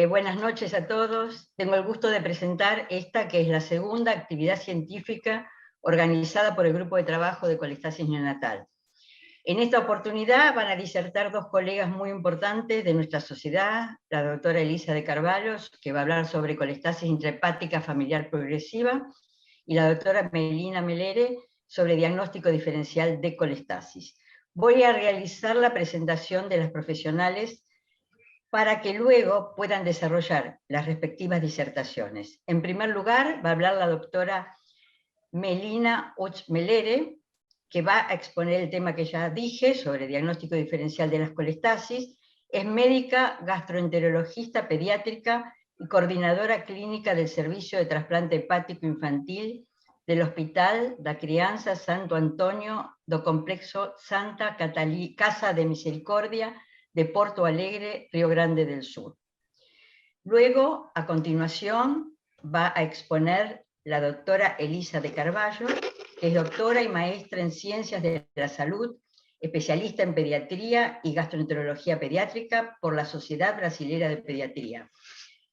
Buenas noches a todos. Tengo el gusto de presentar esta que es la segunda actividad científica organizada por el Grupo de Trabajo de Colestasis Neonatal. En esta oportunidad van a disertar dos colegas muy importantes de nuestra sociedad, la doctora Elisa de Carvalhos, que va a hablar sobre colestasis intrahepática familiar progresiva, y la doctora Melina Melere sobre diagnóstico diferencial de colestasis. Voy a realizar la presentación de las profesionales para que luego puedan desarrollar las respectivas disertaciones. En primer lugar, va a hablar la doctora Melina Melere, que va a exponer el tema que ya dije sobre diagnóstico diferencial de las colestasis. Es médica gastroenterologista pediátrica y coordinadora clínica del Servicio de Trasplante Hepático Infantil del Hospital da Criança Santo Antônio do Complexo Santa Casa de Misericordia de Porto Alegre, Río Grande del Sur. Luego, a continuación, va a exponer la doctora Elisa de Carvalho, que es doctora y maestra en Ciencias de la Salud, especialista en Pediatría y Gastroenterología Pediátrica por la Sociedad Brasileira de Pediatría,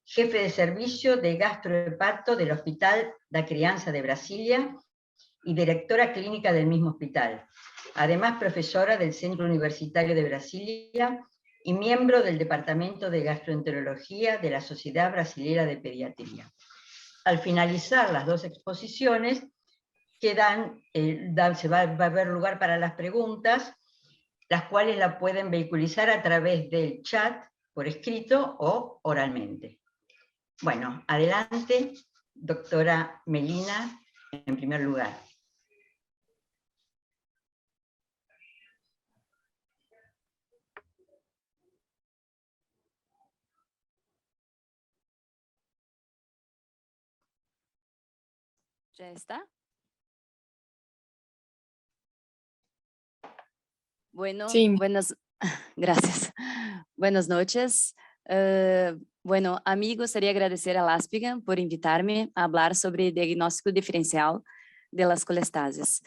jefe de servicio de gastrohepato del Hospital da Criança de Brasilia y directora clínica del mismo hospital. Además, profesora del Centro Universitario de Brasilia y miembro del Departamento de Gastroenterología de la Sociedad Brasileira de Pediatría. Al finalizar las dos exposiciones, se va a haber lugar para las preguntas, las cuales la pueden vehiculizar a través del chat, por escrito o oralmente. Bueno, adelante, doctora Melina, en primer lugar. ¿Ya está? Bueno, sí. Gracias. Buenas noches. Bueno, a mí gustaría agradecer a Láspiga por invitarme a hablar sobre diagnóstico diferencial de las colestasis.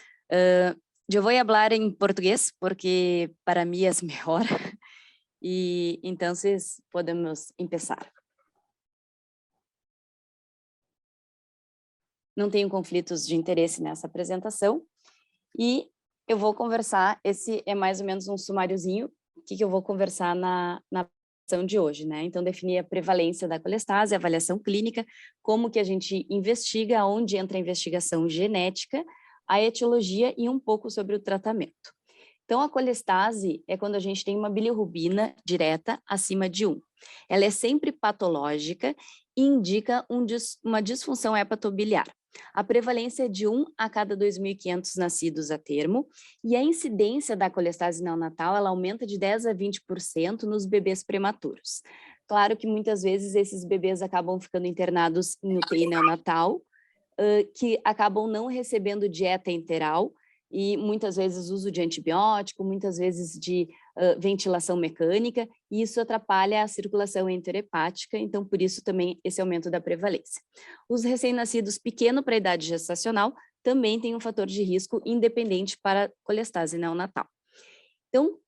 Yo voy a hablar en portugués porque para mí es mejor y entonces podemos empezar. Não tenho conflitos de interesse nessa apresentação e eu vou conversar, esse é mais ou menos um sumáriozinho, o que eu vou conversar na apresentação de hoje, né? Então, definir a prevalência da colestase, a avaliação clínica, como que a gente investiga, onde entra a investigação genética, a etiologia e um pouco sobre o tratamento. Então, a colestase é quando a gente tem uma bilirrubina direta acima de 1. Ela é sempre patológica e indica uma disfunção hepatobiliar. A prevalência é de 1 a cada 2.500 nascidos a termo, e a incidência da colestase neonatal ela aumenta de 10 a 20% nos bebês prematuros. Claro que muitas vezes esses bebês acabam ficando internados em UTI neonatal, que acabam não recebendo dieta enteral, e muitas vezes uso de antibiótico, muitas vezes de ventilação mecânica, e isso atrapalha a circulação enterohepática, então por isso também esse aumento da prevalência. Os recém-nascidos pequeno para a idade gestacional também têm um fator de risco independente para colestase neonatal. Então,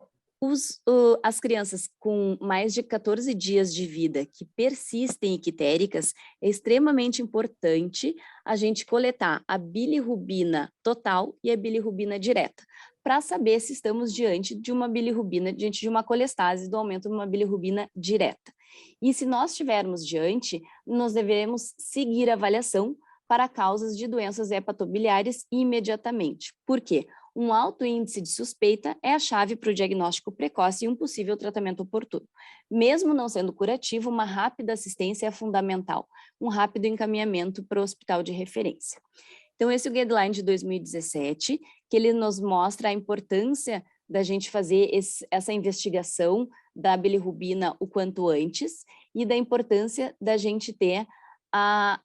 as crianças com mais de 14 dias de vida que persistem ictéricas, é extremamente importante a gente coletar a bilirrubina total e a bilirrubina direta, para saber se estamos diante de uma bilirrubina, diante de uma colestase, do aumento de uma bilirrubina direta. E se nós estivermos diante, nós devemos seguir a avaliação para causas de doenças hepatobiliares imediatamente. Por quê? Um alto índice de suspeita é a chave para o diagnóstico precoce e um possível tratamento oportuno. Mesmo não sendo curativo, uma rápida assistência é fundamental, um rápido encaminhamento para o hospital de referência. Então, esse é o guideline de 2017, que ele nos mostra a importância da gente fazer essa investigação da bilirrubina o quanto antes e da importância da gente ter a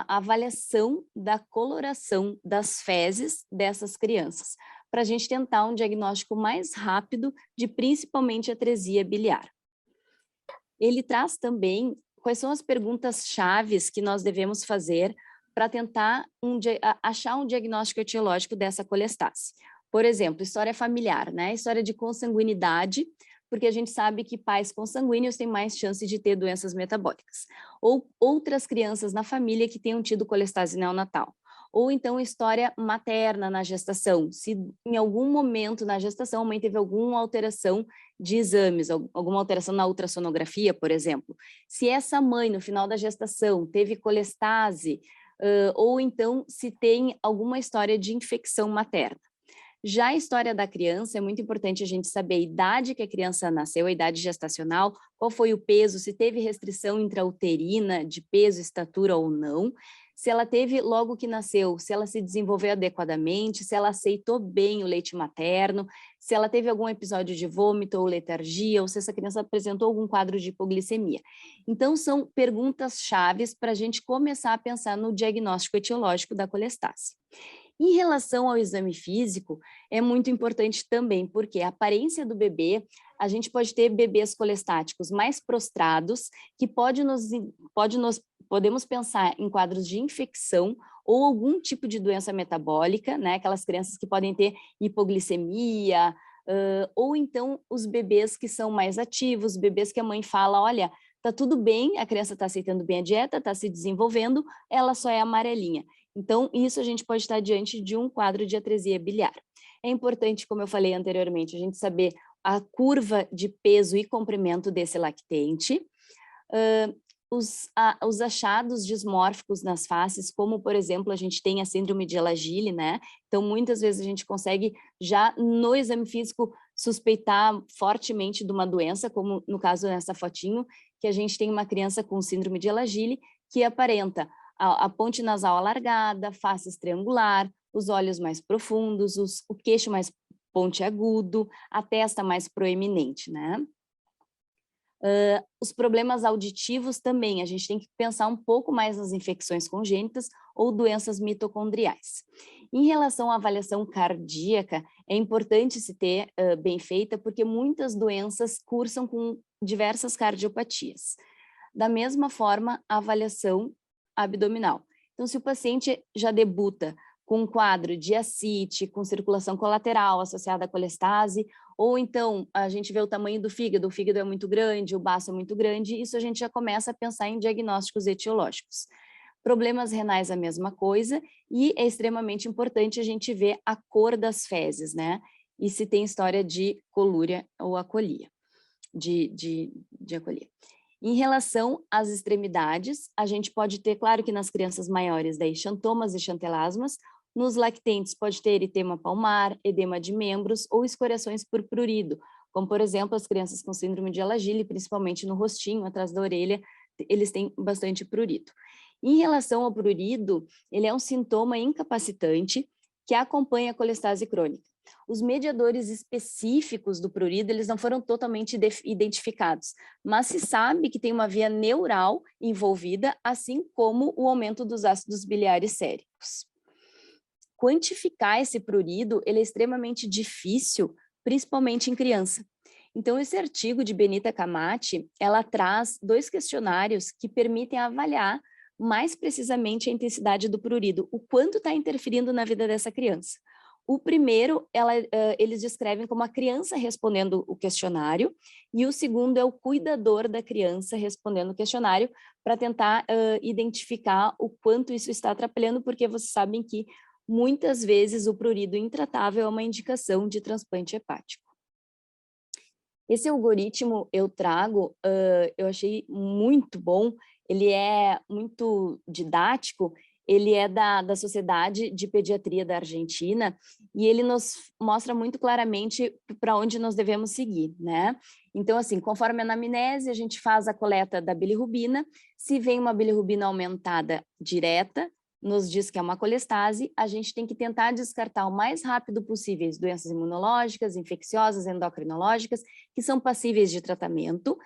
avaliação da coloração das fezes dessas crianças, para a gente tentar um diagnóstico mais rápido de principalmente atresia biliar. Ele traz também quais são as perguntas chaves que nós devemos fazer para tentar achar um diagnóstico etiológico dessa colestase. Por exemplo, história familiar, né? História de consanguinidade porque a gente sabe que pais consanguíneos têm mais chance de ter doenças metabólicas. Ou outras crianças na família que tenham tido colestase neonatal. Ou então história materna na gestação, se em algum momento na gestação a mãe teve alguma alteração de exames, alguma alteração na ultrassonografia, por exemplo. Se essa mãe, no final da gestação, teve colestase, ou então se tem alguma história de infecção materna. Já a história da criança, é muito importante a gente saber a idade que a criança nasceu, a idade gestacional, qual foi o peso, se teve restrição intrauterina de peso, estatura ou não, se ela teve logo que nasceu, se ela se desenvolveu adequadamente, se ela aceitou bem o leite materno, se ela teve algum episódio de vômito ou letargia, ou se essa criança apresentou algum quadro de hipoglicemia. Então, são perguntas chaves para a gente começar a pensar no diagnóstico etiológico da colestase. Em relação ao exame físico, é muito importante também, porque a aparência do bebê, a gente pode ter bebês colestáticos mais prostrados, que podemos pensar em quadros de infecção ou algum tipo de doença metabólica, né? Aquelas crianças que podem ter hipoglicemia, ou então os bebês que são mais ativos, bebês que a mãe fala, olha, tá tudo bem, a criança está aceitando bem a dieta, está se desenvolvendo, ela só é amarelinha. Então, isso a gente pode estar diante de um quadro de atresia biliar. É importante, como eu falei anteriormente, a gente saber a curva de peso e comprimento desse lactente, os achados dismórficos nas faces, como, por exemplo, a gente tem a síndrome de Ehlers-Danlos, né? Então, muitas vezes a gente consegue, já no exame físico, suspeitar fortemente de uma doença, como no caso nessa fotinho, que a gente tem uma criança com síndrome de Ehlers-Danlos que aparenta a ponte nasal alargada, face triangular, os olhos mais profundos, o queixo mais pontiagudo, a testa mais proeminente, né? Os problemas auditivos também, a gente tem que pensar um pouco mais nas infecções congênitas ou doenças mitocondriais. Em relação à avaliação cardíaca, é importante se ter bem feita, porque muitas doenças cursam com diversas cardiopatias. Da mesma forma, a avaliação abdominal. Então, se o paciente já debuta com um quadro de ascite, com circulação colateral associada à colestase, ou então a gente vê o tamanho do fígado, o fígado é muito grande, o baço é muito grande, isso a gente já começa a pensar em diagnósticos etiológicos. Problemas renais, a mesma coisa, e é extremamente importante a gente ver a cor das fezes, né? E se tem história de colúria ou acolia, de acolia. Em relação às extremidades, a gente pode ter, claro que nas crianças maiores, daí xantomas e xantelasmas, nos lactentes pode ter eritema palmar, edema de membros ou escoriações por prurido, como por exemplo as crianças com síndrome de Ehlers-Danlos, principalmente no rostinho, atrás da orelha, eles têm bastante prurido. Em relação ao prurido, ele é um sintoma incapacitante que acompanha a colestase crônica. Os mediadores específicos do prurido, eles não foram totalmente identificados, mas se sabe que tem uma via neural envolvida, assim como o aumento dos ácidos biliares séricos. Quantificar esse prurido, ele é extremamente difícil, principalmente em criança. Então, esse artigo de Benita Camati, ela traz 2 questionários que permitem avaliar mais precisamente a intensidade do prurido, o quanto está interferindo na vida dessa criança. O primeiro, eles descrevem como a criança respondendo o questionário, e o segundo é o cuidador da criança respondendo o questionário, para tentar identificar o quanto isso está atrapalhando, porque vocês sabem que muitas vezes o prurido intratável é uma indicação de transplante hepático. Esse algoritmo eu trago, eu achei muito bom, ele é muito didático, ele é da Sociedade de Pediatria da Argentina, e ele nos mostra muito claramente para onde nós devemos seguir, né? Então, assim, conforme a anamnese, a gente faz a coleta da bilirrubina, se vem uma bilirrubina aumentada direta, nos diz que é uma colestase, a gente tem que tentar descartar o mais rápido possível as doenças imunológicas, infecciosas, endocrinológicas, que são passíveis de tratamento.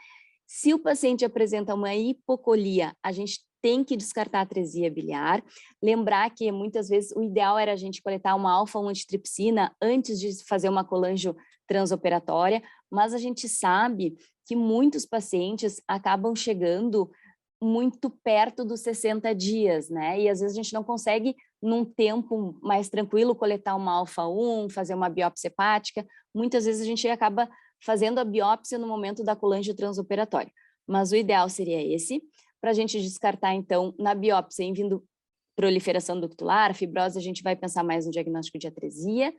Se o paciente apresenta uma hipocolia, a gente tem que descartar a atresia biliar, lembrar que muitas vezes o ideal era a gente coletar uma alfa-1-anttripsina antes de fazer uma colangio transoperatória, mas a gente sabe que muitos pacientes acabam chegando muito perto dos 60 dias, né? E às vezes a gente não consegue, num tempo mais tranquilo, coletar uma alfa-1, fazer uma biópsia hepática. Muitas vezes a gente acaba fazendo a biópsia no momento da colangio transoperatória. Mas o ideal seria esse, para a gente descartar, então, na biópsia, em vindo proliferação ductular, fibrose, a gente vai pensar mais no diagnóstico de atresia,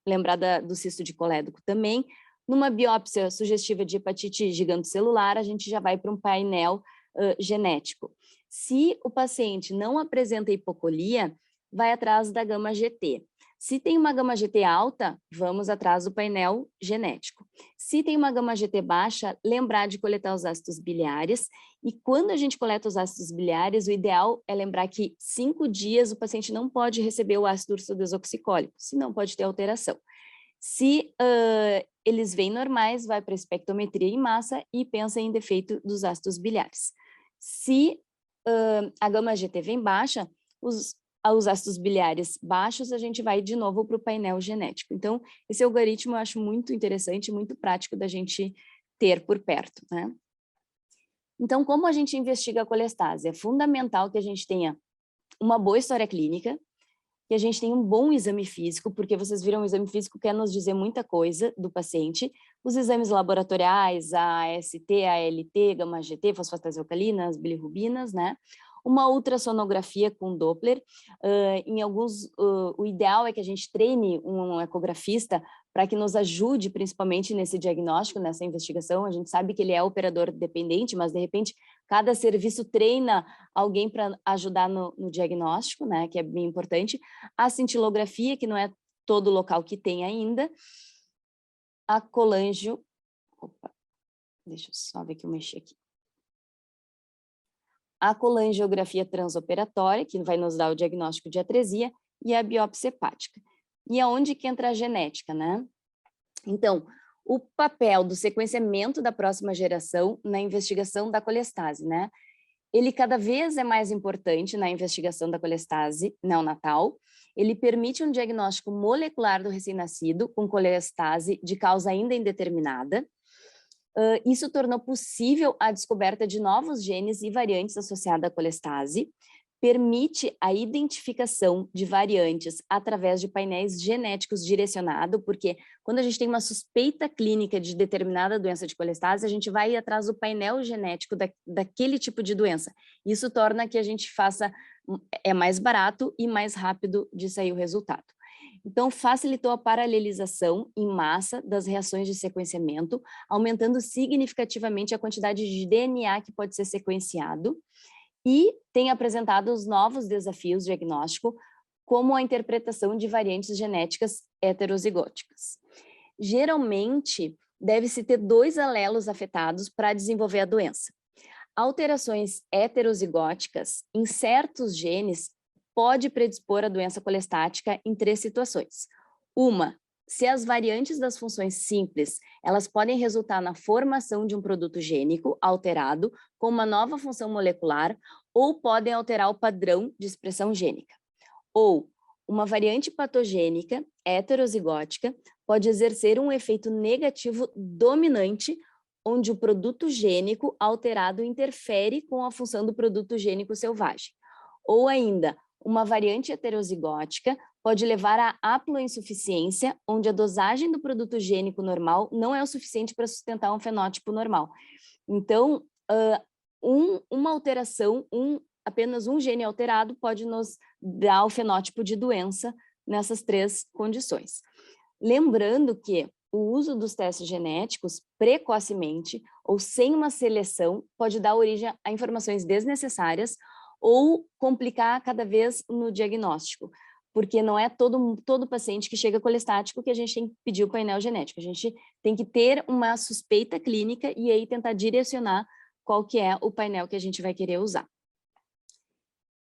lembrar do cisto de colédoco também. Numa biópsia sugestiva de hepatite gigantocelular, a gente já vai para um painel genético. Se o paciente não apresenta hipocolia, vai atrás da gama-GT. Se tem uma gama-GT alta, vamos atrás do painel genético. Se tem uma gama-GT baixa, lembrar de coletar os ácidos biliares. E quando a gente coleta os ácidos biliares, o ideal é lembrar que 5 dias o paciente não pode receber o ácido ursodesoxicólico, senão pode ter alteração. Se eles vêm normais, vai para a espectrometria em massa e pensa em defeito dos ácidos biliares. Se a gama-GT vem baixa, os ácidos biliares baixos, a gente vai de novo para o painel genético. Então, esse algoritmo eu acho muito interessante, muito prático da gente ter por perto, né? Então, como a gente investiga a colestase? É fundamental que a gente tenha uma boa história clínica, que a gente tenha um bom exame físico, porque vocês viram, o exame físico quer nos dizer muita coisa do paciente. Os exames laboratoriais, a AST, a ALT, gama-GT, fosfatase alcalina, as bilirrubinas, né? Uma ultrassonografia com Doppler. O ideal é que a gente treine um ecografista para que nos ajude principalmente nesse diagnóstico, nessa investigação. A gente sabe que ele é operador dependente, mas de repente cada serviço treina alguém para ajudar no diagnóstico, né, que é bem importante. A cintilografia, que não é todo local que tem ainda. A colangio... Opa, deixa eu só ver que eu mexi aqui. A colangiografia transoperatória, que vai nos dar o diagnóstico de atresia, e a biópsia hepática. E aonde que entra a genética, né? Então, o papel do sequenciamento da próxima geração na investigação da colestase, né? Ele cada vez é mais importante na investigação da colestase neonatal. Ele permite um diagnóstico molecular do recém-nascido com colestase de causa ainda indeterminada. Isso tornou possível a descoberta de novos genes e variantes associadas à colestase, permite a identificação de variantes através de painéis genéticos direcionados, porque quando a gente tem uma suspeita clínica de determinada doença de colestase, a gente vai atrás do painel genético daquele tipo de doença. Isso torna que a gente é mais barato e mais rápido de sair o resultado. Então, facilitou a paralelização em massa das reações de sequenciamento, aumentando significativamente a quantidade de DNA que pode ser sequenciado, e tem apresentado os novos desafios diagnósticos, como a interpretação de variantes genéticas heterozigóticas. Geralmente, deve-se ter 2 alelos afetados para desenvolver a doença. Alterações heterozigóticas em certos genes pode predispor a doença colestática em 3 situações. Uma, se as variantes das funções simples, elas podem resultar na formação de um produto gênico alterado com uma nova função molecular ou podem alterar o padrão de expressão gênica. Ou, uma variante patogênica heterozigótica pode exercer um efeito negativo dominante onde o produto gênico alterado interfere com a função do produto gênico selvagem. Ou ainda, uma variante heterozigótica pode levar à haploinsuficiência, onde a dosagem do produto gênico normal não é o suficiente para sustentar um fenótipo normal. Então, uma alteração, apenas um gene alterado pode nos dar o fenótipo de doença nessas 3 condições. Lembrando que o uso dos testes genéticos precocemente ou sem uma seleção pode dar origem a informações desnecessárias ou complicar cada vez no diagnóstico, porque não é todo paciente que chega colestático que a gente tem que pedir o painel genético. A gente tem que ter uma suspeita clínica e aí tentar direcionar qual que é o painel que a gente vai querer usar.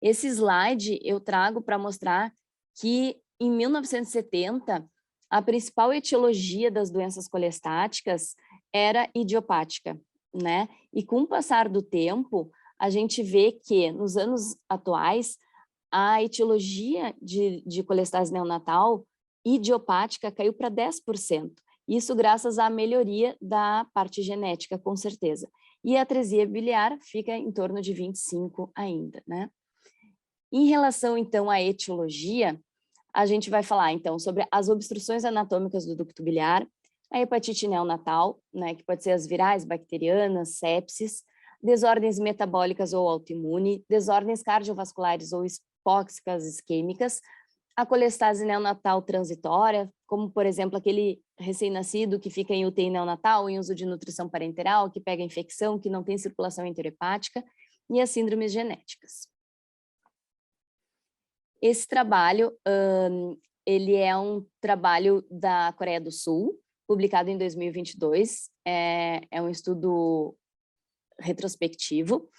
Esse slide eu trago para mostrar que em 1970, a principal etiologia das doenças colestáticas era idiopática, né? E com o passar do tempo, a gente vê que nos anos atuais, a etiologia de colestase neonatal idiopática caiu para 10%. Isso graças à melhoria da parte genética, com certeza. E a atresia biliar fica em torno de 25% ainda, né? Em relação, então, à etiologia, a gente vai falar, então, sobre as obstruções anatômicas do ducto biliar. a hepatite neonatal, né, que pode ser as virais, bacterianas, sepsis, desordens metabólicas ou autoimune, desordens cardiovasculares ou hipóxicas isquêmicas, a colestase neonatal transitória, como, por exemplo, aquele recém-nascido que fica em UTI neonatal, em uso de nutrição parenteral, que pega infecção, que não tem circulação enterohepática, e as síndromes genéticas. Esse trabalho, ele é um trabalho da Coreia do Sul, publicado em 2022, é um estudo retrospectivo,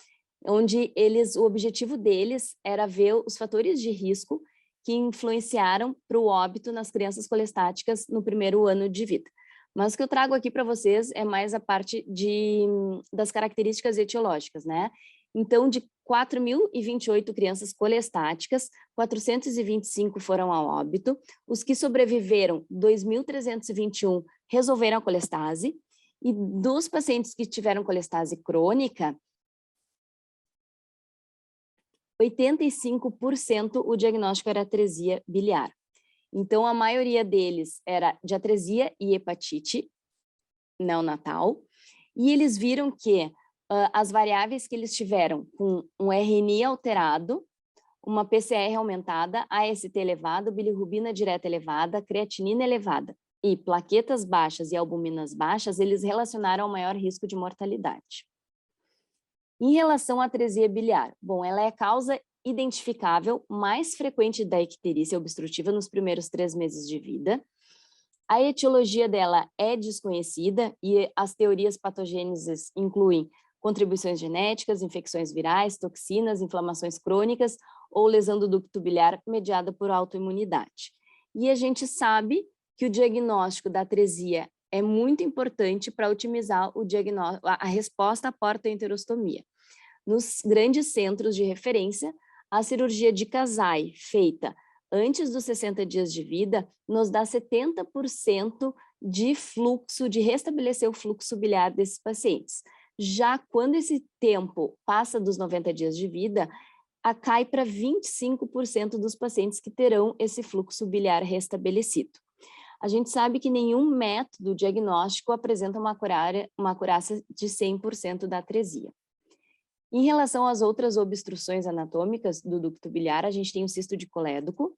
onde o objetivo deles era ver os fatores de risco que influenciaram para o óbito nas crianças colestáticas no primeiro ano de vida. Mas o que eu trago aqui para vocês é mais a parte das características etiológicas, né? Então, de 4.028 crianças colestáticas, 425 foram a óbito, os que sobreviveram, 2.321 resolveram a colestase, e dos pacientes que tiveram colestase crônica, 85% o diagnóstico era atresia biliar. Então, a maioria deles era de atresia e hepatite neonatal, e eles viram que as variáveis que eles tiveram com um RNI alterado, uma PCR aumentada, AST elevado, bilirrubina direta elevada, creatinina elevada e plaquetas baixas e albuminas baixas, eles relacionaram ao maior risco de mortalidade. Em relação à atresia biliar, bom, ela é a causa identificável mais frequente da icterícia obstrutiva nos primeiros 3 meses de vida. A etiologia dela é desconhecida e as teorias patogênicas incluem contribuições genéticas, infecções virais, toxinas, inflamações crônicas ou lesão do ducto biliar mediada por autoimunidade. E a gente sabe que o diagnóstico da atresia é muito importante para otimizar a resposta à portoenterostomia. Nos grandes centros de referência, a cirurgia de Kasai, feita antes dos 60 dias de vida, nos dá 70% de fluxo, de restabelecer o fluxo biliar desses pacientes. Já quando esse tempo passa dos 90 dias de vida, cai para 25% dos pacientes que terão esse fluxo biliar restabelecido. A gente sabe que nenhum método diagnóstico apresenta uma acurácia de 100% da atresia. Em relação às outras obstruções anatômicas do ducto biliar, a gente tem o cisto de colédoco.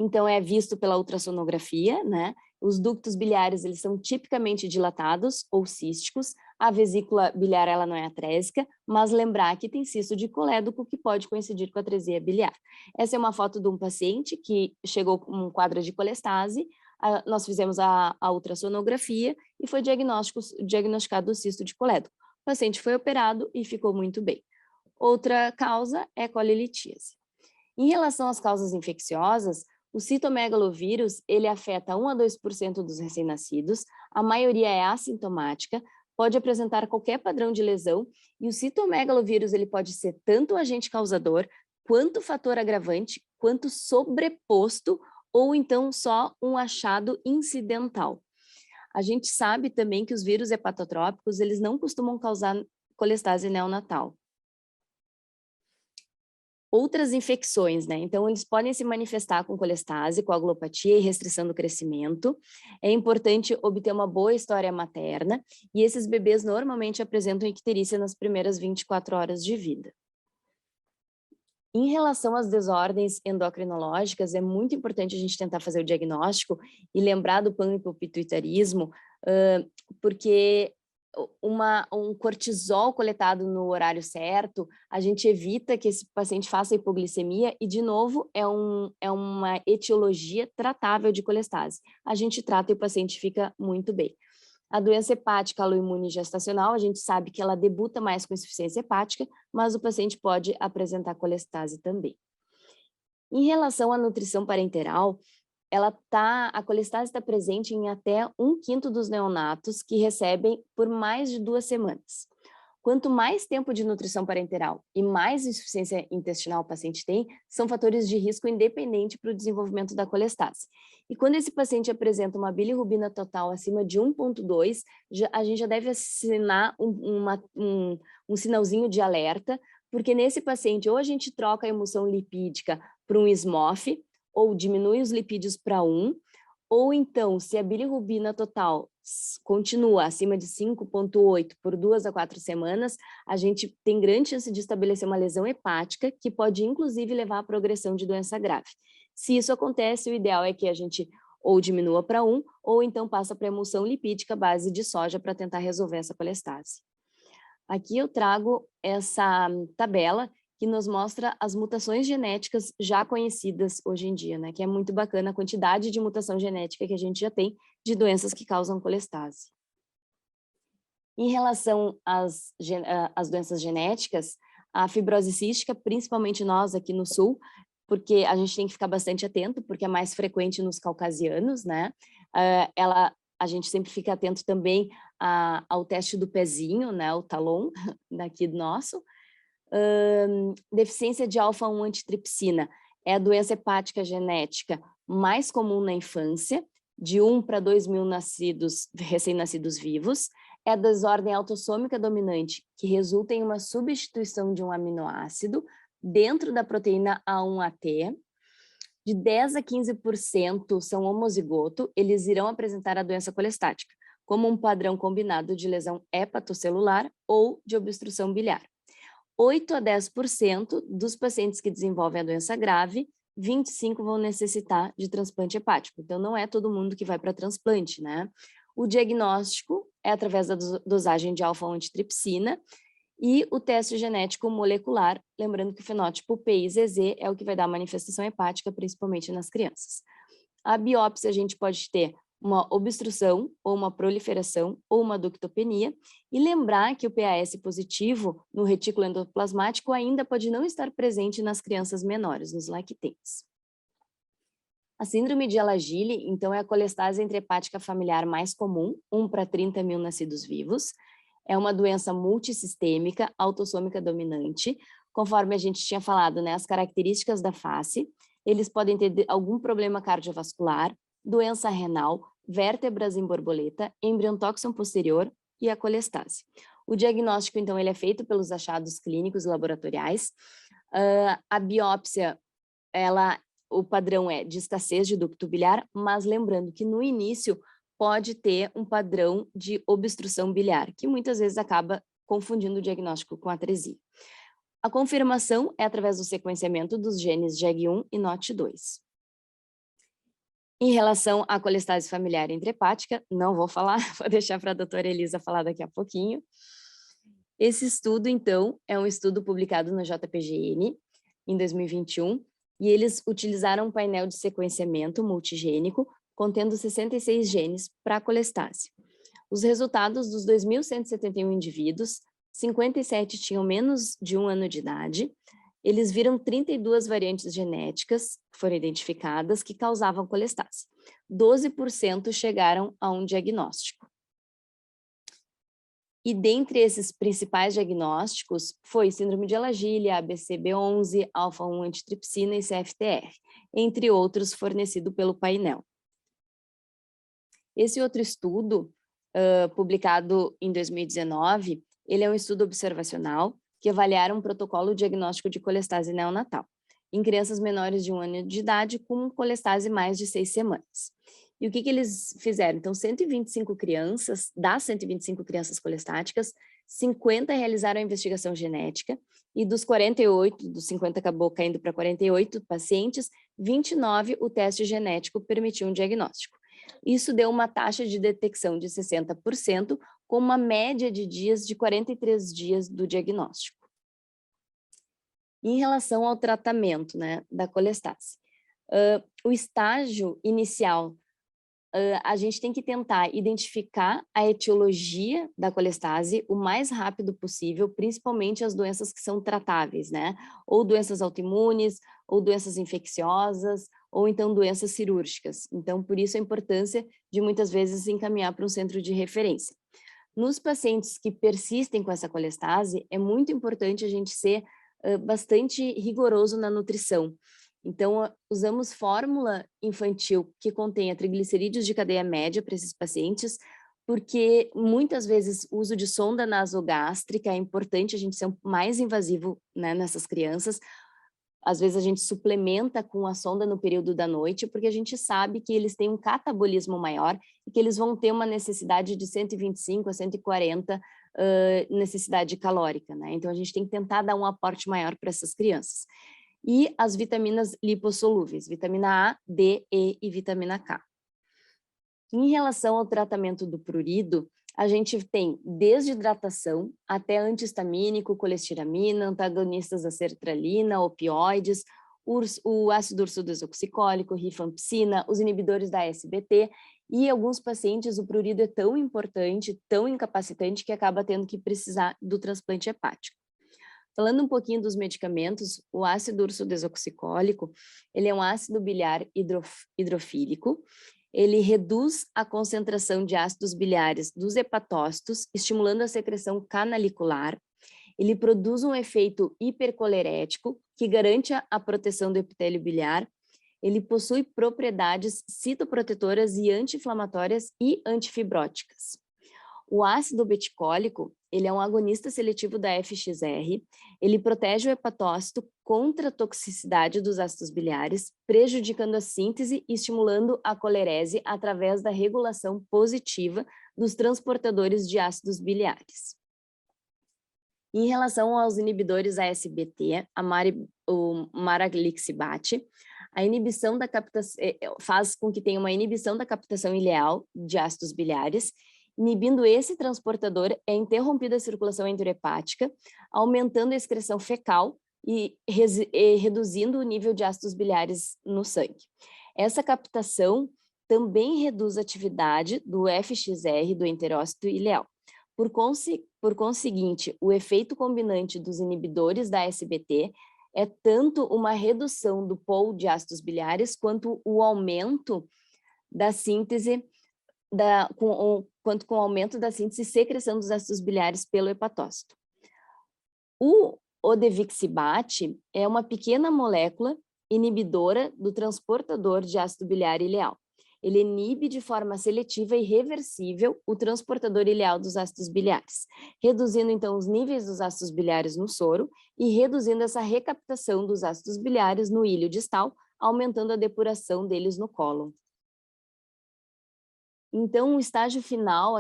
Então, é visto pela ultrassonografia, né? Os ductos biliares, eles são tipicamente dilatados ou císticos. A vesícula biliar, ela não é atrésica, mas lembrar que tem cisto de colédoco que pode coincidir com a atresia biliar. Essa é uma foto de um paciente que chegou com um quadro de colestase, nós fizemos a ultrassonografia e foi diagnosticado o cisto de colédoco. O paciente foi operado e ficou muito bem. Outra causa é colelitíase. Em relação às causas infecciosas, o citomegalovírus, ele afeta 1 a 2% dos recém-nascidos, a maioria é assintomática, pode apresentar qualquer padrão de lesão, e o citomegalovírus, ele pode ser tanto agente causador, quanto fator agravante, quanto sobreposto, ou então só um achado incidental. A gente sabe também que os vírus hepatotrópicos, eles não costumam causar colestase neonatal. Outras infecções, né? Então, eles podem se manifestar com colestase, coagulopatia e restrição do crescimento. É importante obter uma boa história materna e esses bebês normalmente apresentam icterícia nas primeiras 24 horas de vida. Em relação às desordens endocrinológicas, é muito importante a gente tentar fazer o diagnóstico e lembrar do panhipopituitarismo, porque um cortisol coletado no horário certo, a gente evita que esse paciente faça hipoglicemia e, de novo, é uma etiologia tratável de colestase. A gente trata e o paciente fica muito bem. A doença hepática autoimune gestacional, a gente sabe que ela debuta mais com insuficiência hepática, mas o paciente pode apresentar colestase também. Em relação à nutrição parenteral, a colestase está presente em até 1/5 dos neonatos que recebem por mais de 2 semanas. Quanto mais tempo de nutrição parenteral e mais insuficiência intestinal o paciente tem, são fatores de risco independente para o desenvolvimento da colestase. E quando esse paciente apresenta uma bilirrubina total acima de 1,2, a gente já deve assinar um sinalzinho de alerta, porque nesse paciente ou a gente troca a emulsão lipídica para um SMOF, ou diminui os lipídios para 1, Ou então, se a bilirrubina total continua acima de 5,8 por 2 a 4 semanas, a gente tem grande chance de estabelecer uma lesão hepática, que pode inclusive levar à progressão de doença grave. Se isso acontece, o ideal é que a gente ou diminua para 1, ou então passa para emulsão lipídica base de soja para tentar resolver essa colestase. Aqui eu trago essa tabela que nos mostra as mutações genéticas já conhecidas hoje em dia, né? Que é muito bacana a quantidade de mutação genética que a gente já tem de doenças que causam colestase. Em relação às doenças genéticas, a fibrose cística, principalmente nós aqui no sul, porque a gente tem que ficar bastante atento, porque é mais frequente nos caucasianos, né? A gente sempre fica atento também ao teste do pezinho, né? O talon daqui do nosso. Deficiência de alfa-1 antitripsina é a doença hepática genética mais comum na infância, de 1 para 2 mil recém-nascidos vivos. É a desordem autossômica dominante, que resulta em uma substituição de um aminoácido dentro da proteína A1AT. De 10 a 15% são homozigoto, eles irão apresentar a doença colestática, como um padrão combinado de lesão hepatocelular ou de obstrução biliar. 8 a 10% dos pacientes que desenvolvem a doença grave, 25 vão necessitar de transplante hepático. Então, não é todo mundo que vai para transplante, né? O diagnóstico é através da dosagem de alfa-1 antitripsina e o teste genético molecular, lembrando que o fenótipo PIZZ é o que vai dar a manifestação hepática, principalmente nas crianças. A biópsia a gente pode ter uma obstrução, ou uma proliferação, ou uma ductopenia, e lembrar que o PAS positivo no retículo endoplasmático ainda pode não estar presente nas crianças menores, nos lactentes. A síndrome de Alagille, então, é a colestase intrahepática familiar mais comum, 1 para 30 mil nascidos vivos. É uma doença multissistêmica, autossômica dominante, conforme a gente tinha falado, né, as características da face, eles podem ter algum problema cardiovascular, doença renal, vértebras em borboleta, embrião-tóxon posterior e a colestase. O diagnóstico, então, ele é feito pelos achados clínicos laboratoriais. A biópsia, o padrão é de escassez de ducto biliar, mas lembrando que no início pode ter um padrão de obstrução biliar, que muitas vezes acaba confundindo o diagnóstico com atresia. A confirmação é através do sequenciamento dos genes JEG1 e NOT2. Em relação à colestase familiar intrahepática, não vou falar, vou deixar para a doutora Elisa falar daqui a pouquinho. Esse estudo, então, é um estudo publicado no JPGN em 2021, e eles utilizaram um painel de sequenciamento multigênico contendo 66 genes para a colestase. Os resultados dos 2.171 indivíduos, 57 tinham menos de 1 ano de idade. Eles viram 32 variantes genéticas que foram identificadas que causavam colestase. 12% chegaram a um diagnóstico. E dentre esses principais diagnósticos foi síndrome de Alagille, ABCB11, alfa-1 antitripsina e CFTR, entre outros fornecido pelo painel. Esse outro estudo, publicado em 2019, ele é um estudo observacional que avaliaram um protocolo diagnóstico de colestase neonatal em crianças menores de 1 ano de idade com colestase mais de 6 semanas. E o que eles fizeram? Então, 125 crianças, das 125 crianças colestáticas, 50 realizaram a investigação genética e dos 48, dos 50 acabou caindo para 48 pacientes, 29 o teste genético permitiu um diagnóstico. Isso deu uma taxa de detecção de 60%, com uma média de dias de 43 dias do diagnóstico. Em relação ao tratamento, né, da colestase, o estágio inicial, a gente tem que tentar identificar a etiologia da colestase o mais rápido possível, principalmente as doenças que são tratáveis, né? Ou doenças autoimunes, ou doenças infecciosas, ou então doenças cirúrgicas. Então, por isso a importância de muitas vezes encaminhar para um centro de referência. Nos pacientes que persistem com essa colestase, é muito importante a gente ser bastante rigoroso na nutrição. Então, usamos fórmula infantil que contenha triglicerídeos de cadeia média para esses pacientes, porque muitas vezes o uso de sonda nasogástrica é importante a gente ser mais invasivo, né, nessas crianças. às vezes a gente suplementa com a sonda no período da noite, porque a gente sabe que eles têm um catabolismo maior e que eles vão ter uma necessidade de 125 a 140 necessidade calórica, né? Então a gente tem que tentar dar um aporte maior para essas crianças. E as vitaminas lipossolúveis, vitamina A, D, E e vitamina K. Em relação ao tratamento do prurido, a gente tem desde hidratação até antihistamínico, colestiramina, antagonistas da sertralina, opioides, o ácido ursodesoxicólico, rifampicina, os inibidores da SBT, e alguns pacientes o prurido é tão importante, tão incapacitante, que acaba tendo que precisar do transplante hepático. Falando um pouquinho dos medicamentos, o ácido ursodesoxicólico, ele é um ácido biliar hidrofílico. Ele reduz a concentração de ácidos biliares dos hepatócitos, estimulando a secreção canalicular. Ele produz um efeito hipercolerético, que garante a proteção do epitélio biliar. Ele possui propriedades citoprotetoras e anti-inflamatórias e antifibróticas. O ácido beticólico, ele é um agonista seletivo da FXR, ele protege o hepatócito contra a toxicidade dos ácidos biliares, prejudicando a síntese e estimulando a colerese através da regulação positiva dos transportadores de ácidos biliares. Em relação aos inibidores ASBT, o maraglixibate, a inibição da captação faz com que tenha uma inibição da captação ileal de ácidos biliares. Inibindo esse transportador, é interrompida a circulação enterohepática, aumentando a excreção fecal e reduzindo o nível de ácidos biliares no sangue. Essa captação também reduz a atividade do FXR, do enterócito ileal. Por conseguinte, o efeito combinante dos inibidores da SBT é tanto uma redução do pool de ácidos biliares, quanto o aumento da síntese quanto com o aumento da síntese e secreção dos ácidos biliares pelo hepatócito. O odevixibat é uma pequena molécula inibidora do transportador de ácido biliar ileal. Ele inibe de forma seletiva e reversível o transportador ileal dos ácidos biliares, reduzindo então os níveis dos ácidos biliares no soro e reduzindo essa recaptação dos ácidos biliares no ilho distal, aumentando a depuração deles no cólon. Então, o estágio final,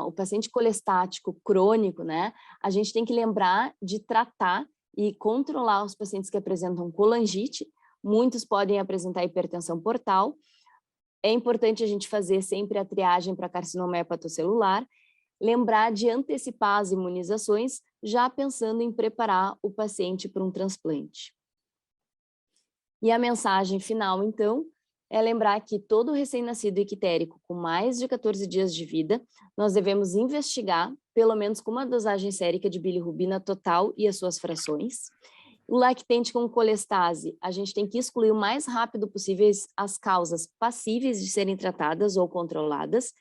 o paciente colestático crônico, né, a gente tem que lembrar de tratar e controlar os pacientes que apresentam colangite. Muitos podem apresentar hipertensão portal. É importante a gente fazer sempre a triagem para carcinoma hepatocelular, lembrar de antecipar as imunizações, já pensando em preparar o paciente para um transplante. E a mensagem final, então, é lembrar que todo recém-nascido ictérico com mais de 14 dias de vida, nós devemos investigar, pelo menos com uma dosagem sérica de bilirrubina total e as suas frações. O lactente com colestase, a gente tem que excluir o mais rápido possível as causas passíveis de serem tratadas ou controladas.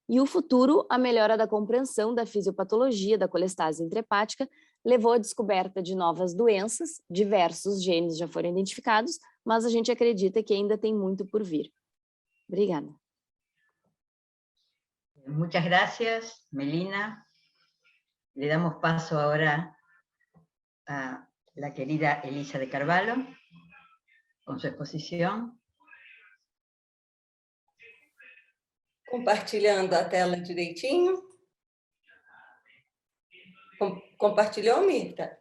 E o futuro, a melhora da compreensão da fisiopatologia da colestase intrahepática, levou à descoberta de novas doenças, diversos genes já foram identificados, mas a gente acredita que ainda tem muito por vir. Obrigada. Muchas gracias, Melina. Le damos paso ahora a la querida Elisa de Carvalho, con su exposición. Compartilhando a tela direitinho. Compartilhou, Mirta?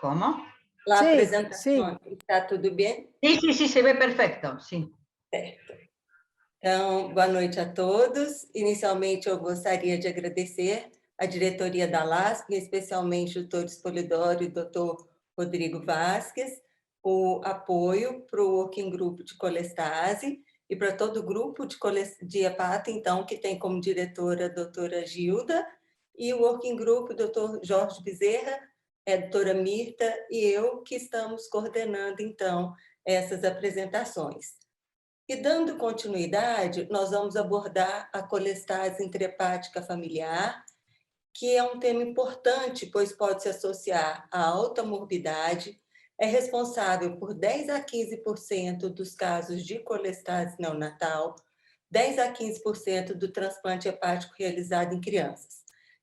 ¿Cómo? La Sí, apresentação, está tudo bem? Sí, se ve perfecto, sí. Certo. Então, boa noite a todos. Inicialmente, eu gostaria de agradecer a diretoria da LASP, especialmente o Dr. Spolidoro e o Dr. Rodrigo Vasques, o apoio para o Working Group de Colestase e para todo o grupo de hepato, então, que tem como diretora a doutora Gilda, e o Working Group, o Dr. Jorge Bezerra, a doutora Mirta e eu, que estamos coordenando, então, essas apresentações. E dando continuidade, nós vamos abordar a colestase intrahepática familiar, que é um tema importante, pois pode se associar à alta morbidade, é responsável por 10 a 15% dos casos de colestase neonatal, 10 a 15% do transplante hepático realizado em crianças.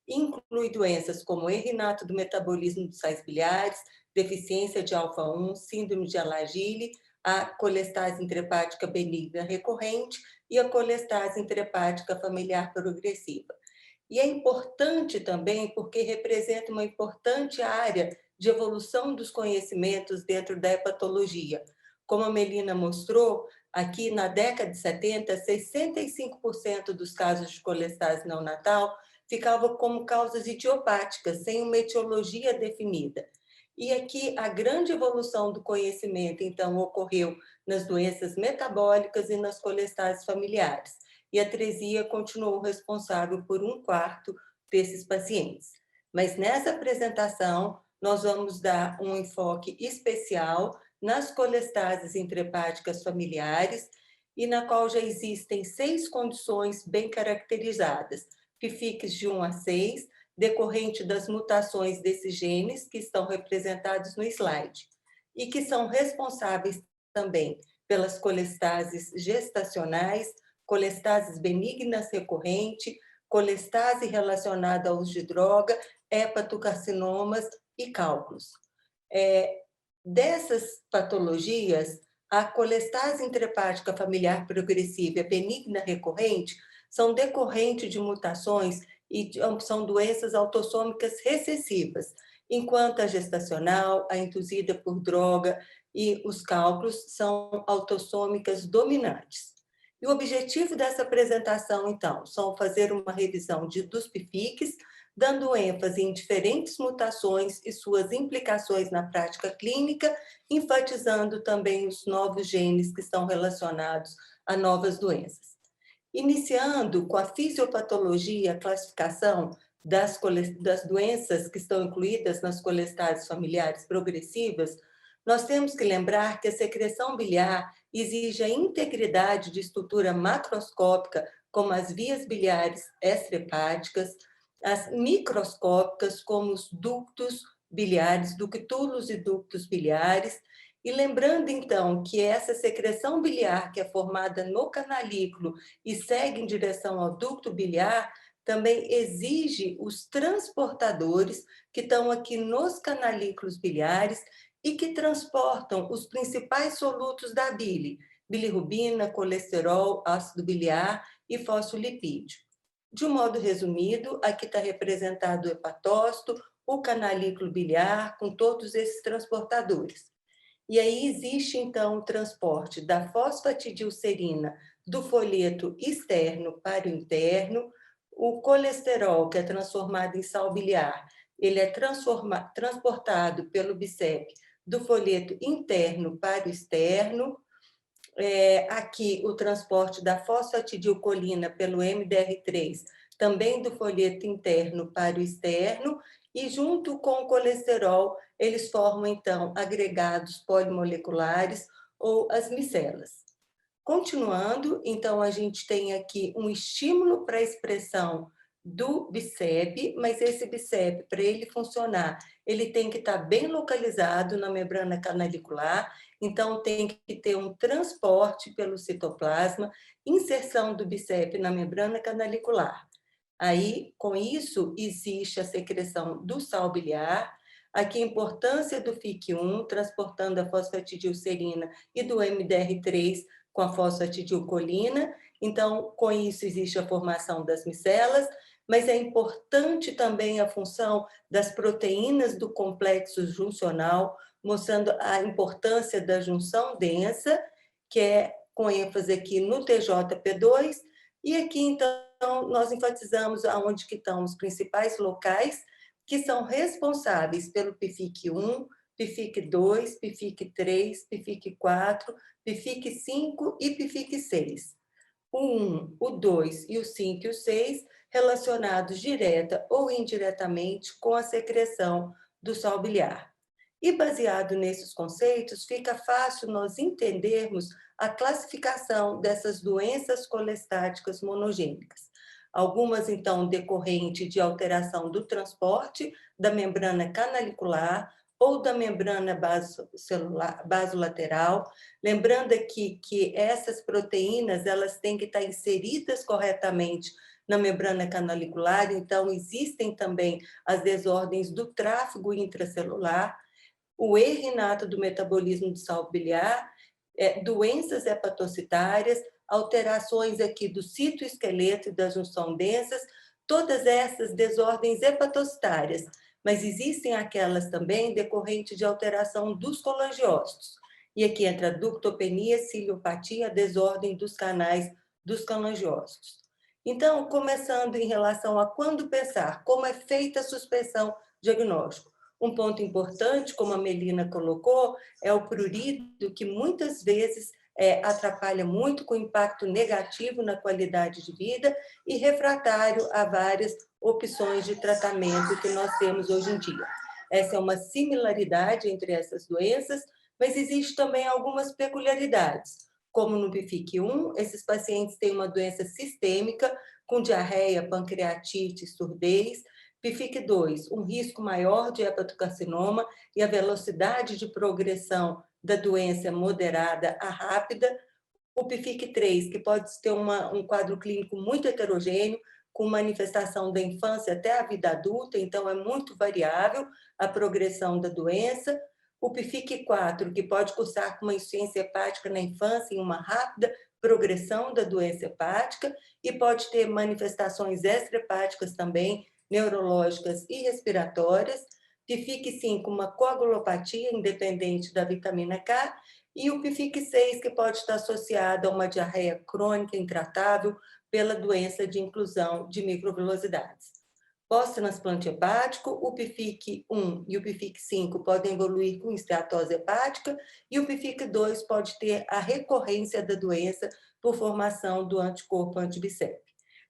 inclui doenças como errinato do metabolismo dos sais biliares, deficiência de alfa-1, síndrome de Alagille, a colestase intrahepática benigna recorrente e a colestase intrahepática familiar progressiva. E é importante também porque representa uma importante área de evolução dos conhecimentos dentro da hepatologia. Como a Melina mostrou, aqui na década de 70, 65% dos casos de colestase neonatal ficavam como causas idiopáticas, sem uma etiologia definida. E aqui a grande evolução do conhecimento, então, ocorreu nas doenças metabólicas e nas colestases familiares. E a atresia continuou responsável por 1/4 desses pacientes. Mas nessa apresentação, nós vamos dar um enfoque especial nas colestases intrahepáticas familiares e na qual já existem 6 condições bem caracterizadas, PFICs de 1 a 6, decorrente das mutações desses genes que estão representados no slide, e que são responsáveis também pelas colestases gestacionais, colestases benignas recorrente, colestase relacionada ao uso de droga, hepatocarcinomas e cálculos. Dessas patologias, a colestase intrahepática familiar progressiva e a benigna recorrente são decorrentes de mutações e são doenças autossômicas recessivas, enquanto a gestacional, a induzida por droga e os cálculos são autossômicas dominantes. E o objetivo dessa apresentação, então, são fazer uma revisão dos PFICs, dando ênfase em diferentes mutações e suas implicações na prática clínica, enfatizando também os novos genes que estão relacionados a novas doenças. Iniciando com a fisiopatologia, a classificação das doenças que estão incluídas nas colestases familiares progressivas, nós temos que lembrar que a secreção biliar exige a integridade de estrutura macroscópica, como as vias biliares extrahepáticas, as microscópicas, como os ductos biliares, ductulos e ductos biliares, e lembrando, então, que essa secreção biliar, que é formada no canalículo e segue em direção ao ducto biliar, também exige os transportadores que estão aqui nos canalículos biliares e que transportam os principais solutos da bile, bilirrubina, colesterol, ácido biliar e fosfolipídio. De um modo resumido, aqui está representado o hepatócito, o canalículo biliar, com todos esses transportadores. E aí existe, então, o transporte da fosfatidilcerina do folheto externo para o interno, o colesterol, que é transformado em sal biliar, ele é transportado pelo BICEP do folheto interno para o externo, aqui o transporte da fosfatidilcolina pelo MDR3, também do folheto interno para o externo, e junto com o colesterol, eles formam, então, agregados polimoleculares ou as micelas. Continuando, então, a gente tem aqui um estímulo para a expressão do BICEP, mas esse BICEP, para ele funcionar, ele tem que estar bem localizado na membrana canalicular, então tem que ter um transporte pelo citoplasma, inserção do BICEP na membrana canalicular. Aí, com isso, existe a secreção do sal biliar, aqui a importância do FIC1, transportando a fosfatidilcerina, e do MDR3 com a fosfatidilcolina. Então, com isso, existe a formação das micelas, mas é importante também a função das proteínas do complexo juncional, mostrando a importância da junção densa, que é com ênfase aqui no TJP2, e aqui, então, nós enfatizamos aonde que estão os principais locais que são responsáveis pelo PFIC1, PFIC2, PFIC3, PFIC4, PFIC5 e PFIC6. O 1, o 2 e o 5 e o 6 relacionados direta ou indiretamente com a secreção do sal biliar. E baseado nesses conceitos, fica fácil nós entendermos a classificação dessas doenças colestáticas monogênicas. Algumas, então, decorrentes de alteração do transporte da membrana canalicular ou da membrana basolateral. Lembrando aqui que essas proteínas, elas têm que estar inseridas corretamente na membrana canalicular, então existem também as desordens do tráfego intracelular, o erro inato do metabolismo do sal biliar, doenças hepatocitárias, alterações aqui do citoesqueleto e da junção densas, todas essas desordens hepatocitárias, mas existem aquelas também decorrentes de alteração dos colangiócitos. E aqui entra a ductopenia, ciliopatia, a desordem dos canais dos colangiócitos. Então, começando em relação a quando pensar, como é feita a suspensão diagnóstico. Um ponto importante, como a Melina colocou, é o prurido, que muitas vezes atrapalha muito, com impacto negativo na qualidade de vida e refratário a várias opções de tratamento que nós temos hoje em dia. Essa é uma similaridade entre essas doenças, mas existe também algumas peculiaridades. Como no PFIC1, esses pacientes têm uma doença sistêmica, com diarreia, pancreatite, surdez. PFIC2, um risco maior de hepatocarcinoma e a velocidade de progressão da doença é moderada a rápida. O PFIC3, que pode ter um quadro clínico muito heterogêneo, com manifestação da infância até a vida adulta, então é muito variável a progressão da doença. O PFIC4, que pode cursar com uma insuficiência hepática na infância e uma rápida progressão da doença hepática, e pode ter manifestações extrahepáticas também, neurológicas e respiratórias. PFIC5, uma coagulopatia independente da vitamina K, e o PFIC6, que pode estar associado a uma diarreia crônica intratável pela doença de inclusão de microvilosidades. Pós-transplante hepático, o PFIC1 e o PFIC5 podem evoluir com esteatose hepática e o PFIC2 pode ter a recorrência da doença por formação do anticorpo anti-BSEP.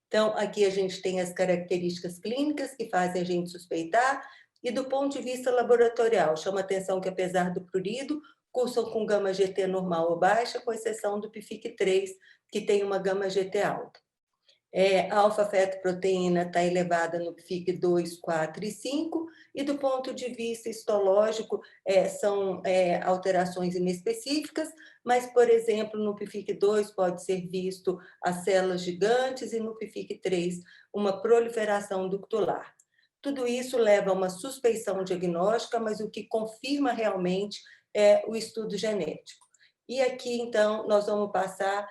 Então, aqui a gente tem as características clínicas que fazem a gente suspeitar e do ponto de vista laboratorial, chama atenção que apesar do prurido, cursam com gama GT normal ou baixa, com exceção do PFIC3, que tem uma gama GT alta. A alfa-fetoproteína está elevada no PFIC2, 4 e 5, e do ponto de vista histológico, são alterações inespecíficas, mas, por exemplo, no PFIC2 pode ser visto as células gigantes e no PFIC3 uma proliferação ductular. Tudo isso leva a uma suspeição diagnóstica, mas o que confirma realmente é o estudo genético. E aqui, então, nós vamos passar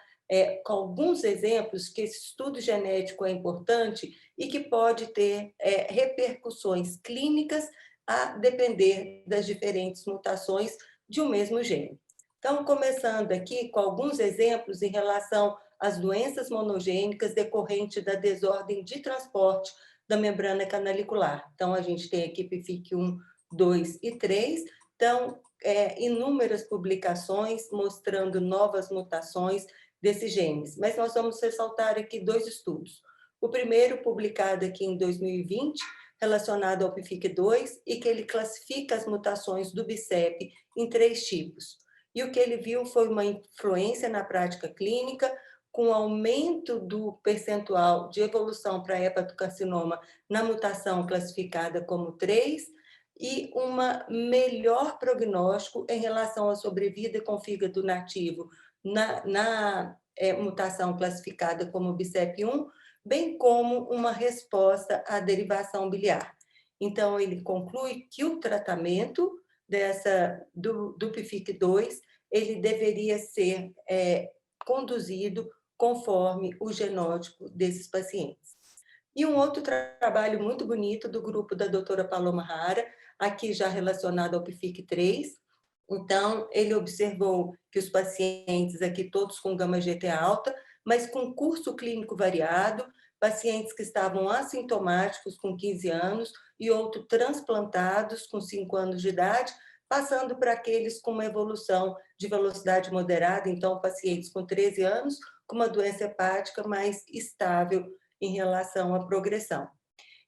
com alguns exemplos que esse estudo genético é importante e que pode ter repercussões clínicas a depender das diferentes mutações de um mesmo gene. Então, começando aqui com alguns exemplos em relação às doenças monogênicas decorrentes da desordem de transporte da membrana canalicular. Então, a gente tem aqui PFIC1, 2 e 3. Então, inúmeras publicações mostrando novas mutações desses genes, mas nós vamos ressaltar aqui dois estudos. O primeiro, publicado aqui em 2020, relacionado ao PFIC2, e que ele classifica as mutações do BSEP em 3 tipos. E o que ele viu foi uma influência na prática clínica, com aumento do percentual de evolução para hepatocarcinoma na mutação classificada como 3, e um melhor prognóstico em relação à sobrevida com fígado nativo na mutação classificada como BSEP1, bem como uma resposta à derivação biliar. Então, ele conclui que o tratamento do PFIC2 ele deveria ser conduzido conforme o genótipo desses pacientes. E um outro trabalho muito bonito do grupo da doutora Paloma Hara, aqui já relacionado ao PFIC3. Então, ele observou que os pacientes aqui, todos com gama GT alta, mas com curso clínico variado, pacientes que estavam assintomáticos com 15 anos e outros transplantados com 5 anos de idade, passando para aqueles com uma evolução de velocidade moderada, então pacientes com 13 anos, com uma doença hepática mais estável em relação à progressão.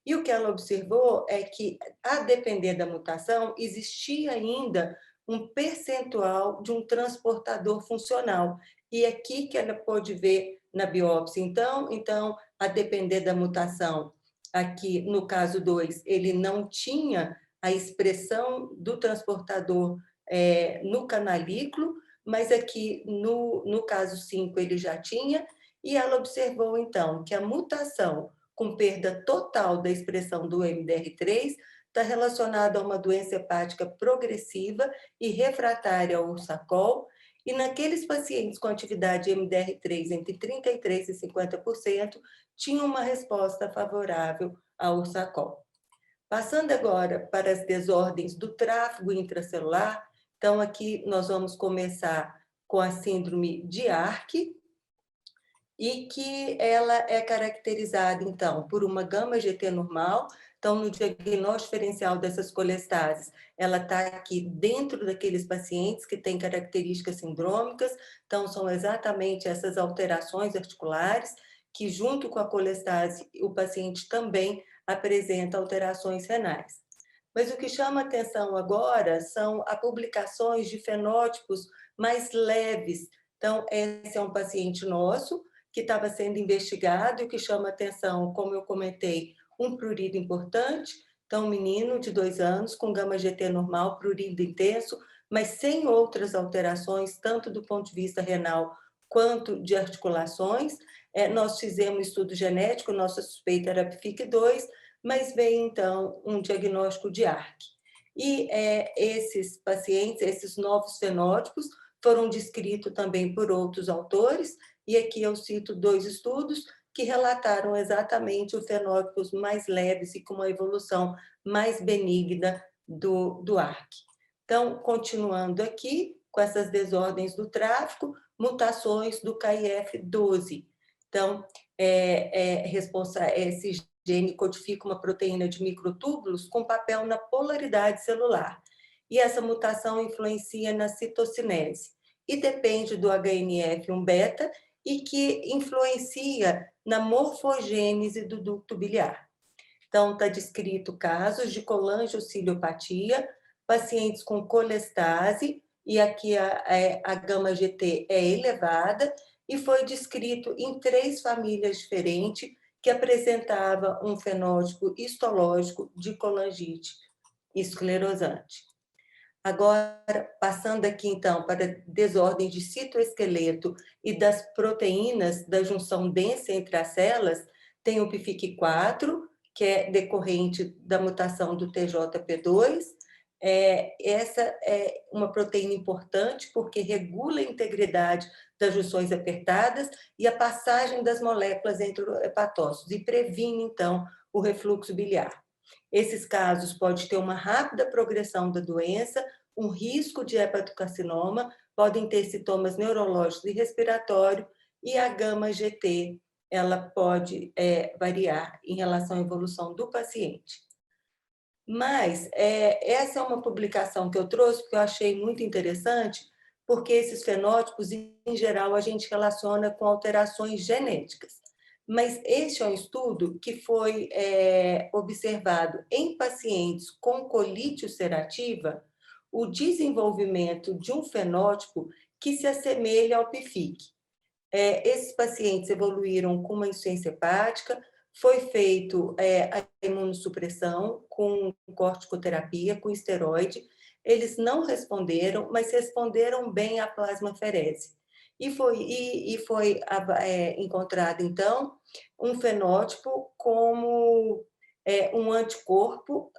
E o que ela observou é que, a depender da mutação, existia ainda um percentual de um transportador funcional. E aqui que ela pôde ver na biópsia. Então, a depender da mutação, aqui no caso 2, ele não tinha a expressão do transportador no canalículo, mas aqui no caso 5 ele já tinha, e ela observou, então, que a mutação com perda total da expressão do MDR3 está relacionada a uma doença hepática progressiva e refratária ao ursacol, e naqueles pacientes com atividade MDR3 entre 33% e 50%, tinham uma resposta favorável ao ursacol. Passando agora para as desordens do tráfego intracelular, então aqui nós vamos começar com a síndrome de ARC, e que ela é caracterizada, então, por uma gama-GT normal. Então, no diagnóstico diferencial dessas colestases, ela está aqui dentro daqueles pacientes que têm características sindrômicas, então, são exatamente essas alterações articulares, que junto com a colestase, o paciente também apresenta alterações renais. Mas o que chama atenção agora são as publicações de fenótipos mais leves. Então, esse é um paciente nosso, que estava sendo investigado, e o que chama atenção, como eu comentei, um prurido importante, então um menino de 2 anos com gama-GT normal, prurido intenso, mas sem outras alterações, tanto do ponto de vista renal quanto de articulações. Nós fizemos estudo genético, nossa suspeita era PFIC2, mas veio então um diagnóstico de ARC. E esses pacientes, esses novos fenótipos, foram descritos também por outros autores, e aqui eu cito 2 estudos que relataram exatamente os fenótipos mais leves e com uma evolução mais benigna do ARC. Então, continuando aqui, com essas desordens do tráfego, mutações do KIF12. Então, esse gene codifica uma proteína de microtúbulos com papel na polaridade celular. E essa mutação influencia na citocinese e depende do HNF1-beta, e que influencia na morfogênese do ducto biliar. Então, está descrito casos de colangiociliopatia, pacientes com colestase, e aqui a gama-GT é elevada, e foi descrito em 3 famílias diferentes que apresentavam um fenótipo histológico de colangite esclerosante. Agora, passando aqui, então, para desordem de citoesqueleto e das proteínas da junção densa entre as células, tem o PFIC4, que é decorrente da mutação do TJP2. Essa é uma proteína importante porque regula a integridade das junções apertadas e a passagem das moléculas entre os hepatócitos, e previne, então, o refluxo biliar. Esses casos podem ter uma rápida progressão da doença, um risco de hepatocarcinoma, podem ter sintomas neurológicos e respiratórios, e a gama-GT ela pode variar em relação à evolução do paciente. Mas essa é uma publicação que eu trouxe porque eu achei muito interessante, porque esses fenótipos, em geral, a gente relaciona com alterações genéticas. Mas este é um estudo que foi observado em pacientes com colite ulcerativa, o desenvolvimento de um fenótipo que se assemelha ao PFIC. Esses pacientes evoluíram com uma insuficiência hepática, foi feito a imunossupressão com corticoterapia, com esteroide. Eles não responderam, mas responderam bem à plasmaferese. E foi encontrado, então, um fenótipo como um anticorpo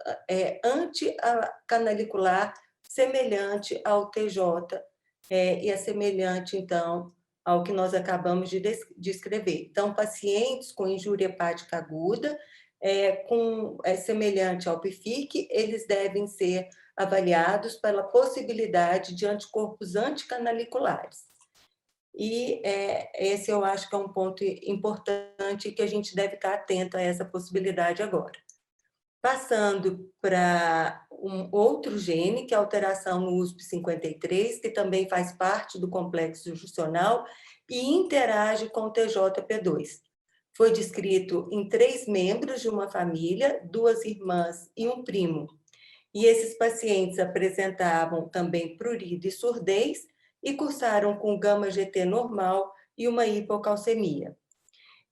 anticanalicular semelhante ao TJ, e é semelhante, então, ao que nós acabamos de descrever. Então, pacientes com injúria hepática aguda, semelhante ao PFIC, eles devem ser avaliados pela possibilidade de anticorpos anticanaliculares. E esse eu acho que é um ponto importante que a gente deve estar atento a essa possibilidade agora. Passando para um outro gene, que é a alteração no USP53, que também faz parte do complexo juncional e interage com o TJP2. Foi descrito em 3 membros de uma família, 2 irmãs e um primo. E esses pacientes apresentavam também prurido e surdez e cursaram com gama-GT normal e uma hipocalcemia.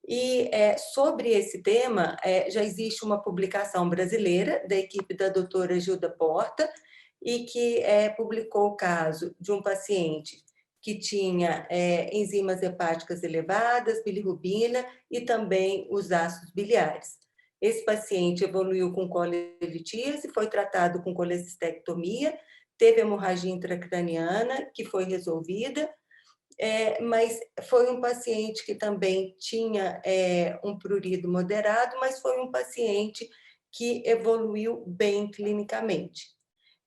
E sobre esse tema, já existe uma publicação brasileira da equipe da doutora Gilda Porta, e que publicou o caso de um paciente que tinha enzimas hepáticas elevadas, bilirrubina e também os ácidos biliares. Esse paciente evoluiu com colelitíase, foi tratado com colecistectomia, teve hemorragia intracraniana, que foi resolvida, mas foi um paciente que também tinha um prurido moderado, mas foi um paciente que evoluiu bem clinicamente.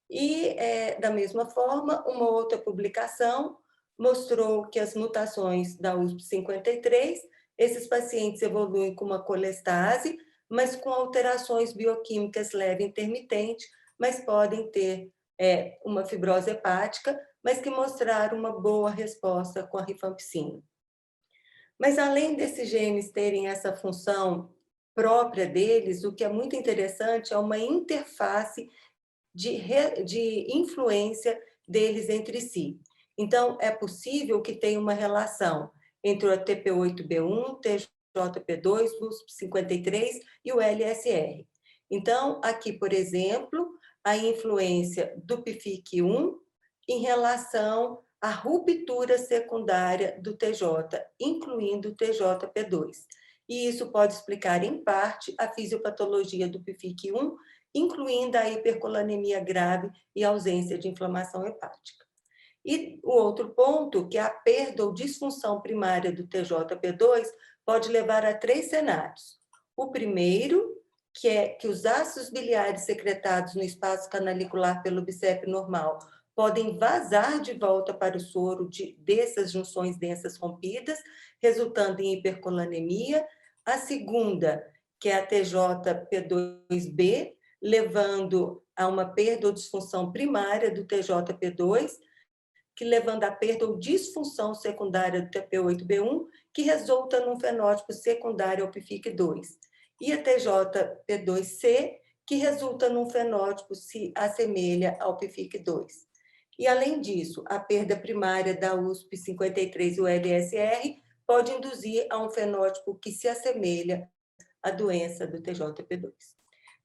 E, da mesma forma, uma outra publicação mostrou que as mutações da USP53, esses pacientes evoluem com uma colestase, mas com alterações bioquímicas leve e intermitente, mas podem ter uma fibrose hepática, mas que mostraram uma boa resposta com a rifampicina. Mas, além desses genes terem essa função própria deles, o que é muito interessante é uma interface de influência deles entre si. Então, é possível que tenha uma relação entre o ATP8B1, TJP2, USP53 e o LSR. Então, aqui, por exemplo, a influência do PFIC1 em relação à ruptura secundária do TJ, incluindo o TJP2. E isso pode explicar, em parte, a fisiopatologia do PFIC1, incluindo a hipercolanemia grave e ausência de inflamação hepática. E o outro ponto, que é a perda ou disfunção primária do TJP2, pode levar a 3 cenários. O primeiro, que é que os ácidos biliares secretados no espaço canalicular pelo BICEP normal podem vazar de volta para o soro dessas junções densas rompidas, resultando em hipercolanemia. A segunda, que é a TJP2B, levando a uma perda ou disfunção primária do TJP2, que levando à perda ou disfunção secundária do TP8B1, que resulta num fenótipo secundário ao PFIC2. E a TJP2C, que resulta num fenótipo se assemelha ao PFIC2. E, além disso, a perda primária da USP53 e o LSR pode induzir a um fenótipo que se assemelha à doença do TJP2.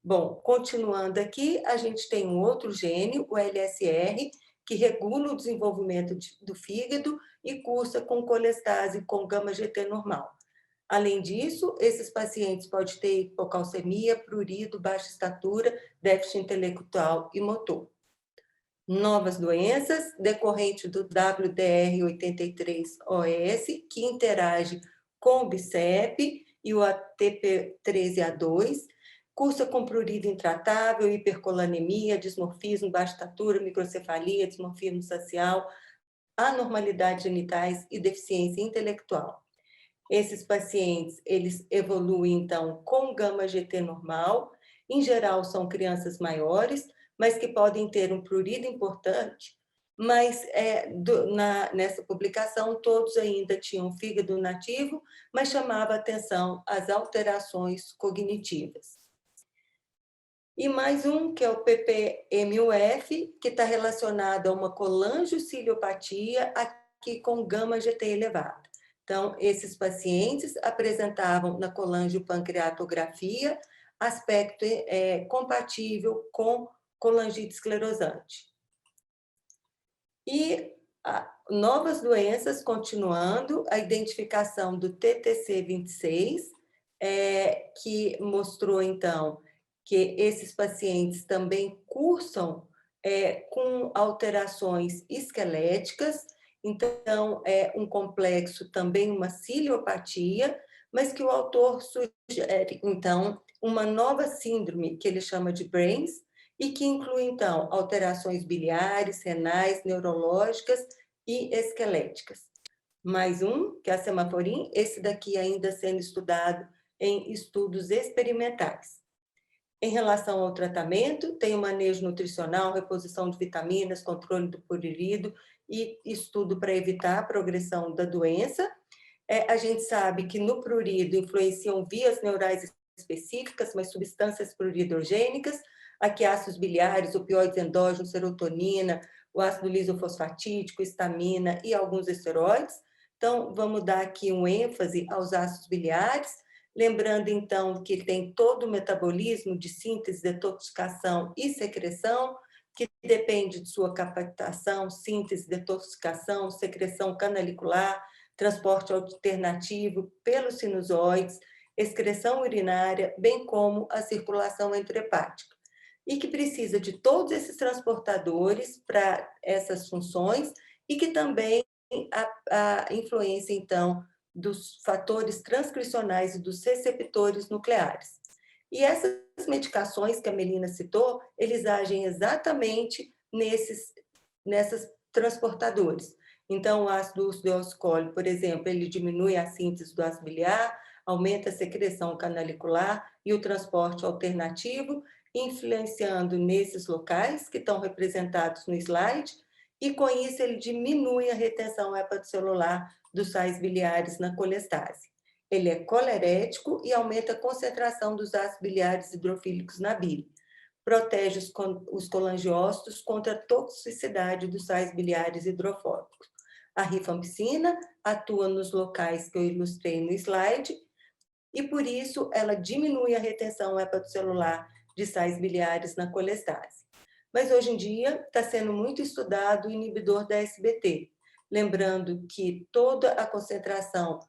Bom, continuando aqui, a gente tem um outro gene, o LSR, que regula o desenvolvimento do fígado e cursa com colestase com gama-GT normal. Além disso, esses pacientes podem ter hipocalcemia, prurido, baixa estatura, déficit intelectual e motor. Novas doenças, decorrente do WDR83-OS, que interage com o BICEP e o ATP13A2, cursa com prurido intratável, hipercolanemia, dismorfismo, baixa estatura, microcefalia, dismorfismo facial, anormalidades genitais e deficiência intelectual. Esses pacientes, eles evoluem, então, com gama-GT normal, em geral são crianças maiores, mas que podem ter um prurido importante, mas nessa publicação todos ainda tinham fígado nativo, mas chamava atenção as alterações cognitivas. E mais um, que é o PPM-UF, que está relacionado a uma colangiociliopatia, aqui com gama-GT elevado. Então, esses pacientes apresentavam na colangiopancreatografia aspecto compatível com colangite esclerosante. E novas doenças, continuando, a identificação do TTC26, que mostrou, então, que esses pacientes também cursam com alterações esqueléticas, então é um complexo também, uma ciliopatia, mas que o autor sugere, então, uma nova síndrome, que ele chama de BRAINS, e que inclui, então, alterações biliares, renais, neurológicas e esqueléticas. Mais um, que é a semaforin, esse daqui ainda sendo estudado em estudos experimentais. Em relação ao tratamento, tem o manejo nutricional, reposição de vitaminas, controle do prurido e estudo para evitar a progressão da doença. A gente sabe que no prurido influenciam vias neurais específicas, mas substâncias pluridogênicas, aqui ácidos biliares, opioides endógenos, serotonina, o ácido lisofosfatídico, histamina e alguns esteroides. Então, vamos dar aqui um ênfase aos ácidos biliares, lembrando, então, que tem todo o metabolismo de síntese, detoxificação e secreção, que depende de sua captação, síntese, detoxificação, secreção canalicular, transporte alternativo pelos sinusoides, excreção urinária, bem como a circulação enterohepática. E que precisa de todos esses transportadores para essas funções e que também a influência, então, dos fatores transcricionais e dos receptores nucleares. E essas medicações que a Melina citou, eles agem exatamente nessas transportadores. Então, o ácido ursodeoxicólico, por exemplo, ele diminui a síntese do ácido biliar, aumenta a secreção canalicular e o transporte alternativo, influenciando nesses locais que estão representados no slide, e com isso ele diminui a retenção hepatocelular dos sais biliares na colestase. Ele é colerético e aumenta a concentração dos ácidos biliares hidrofílicos na bile. Protege os colangiócitos contra a toxicidade dos sais biliares hidrofóbicos. A rifampicina atua nos locais que eu ilustrei no slide e, por isso, ela diminui a retenção hepatocelular de sais biliares na colestase. Mas, hoje em dia, está sendo muito estudado o inibidor da SBT, lembrando que toda a concentração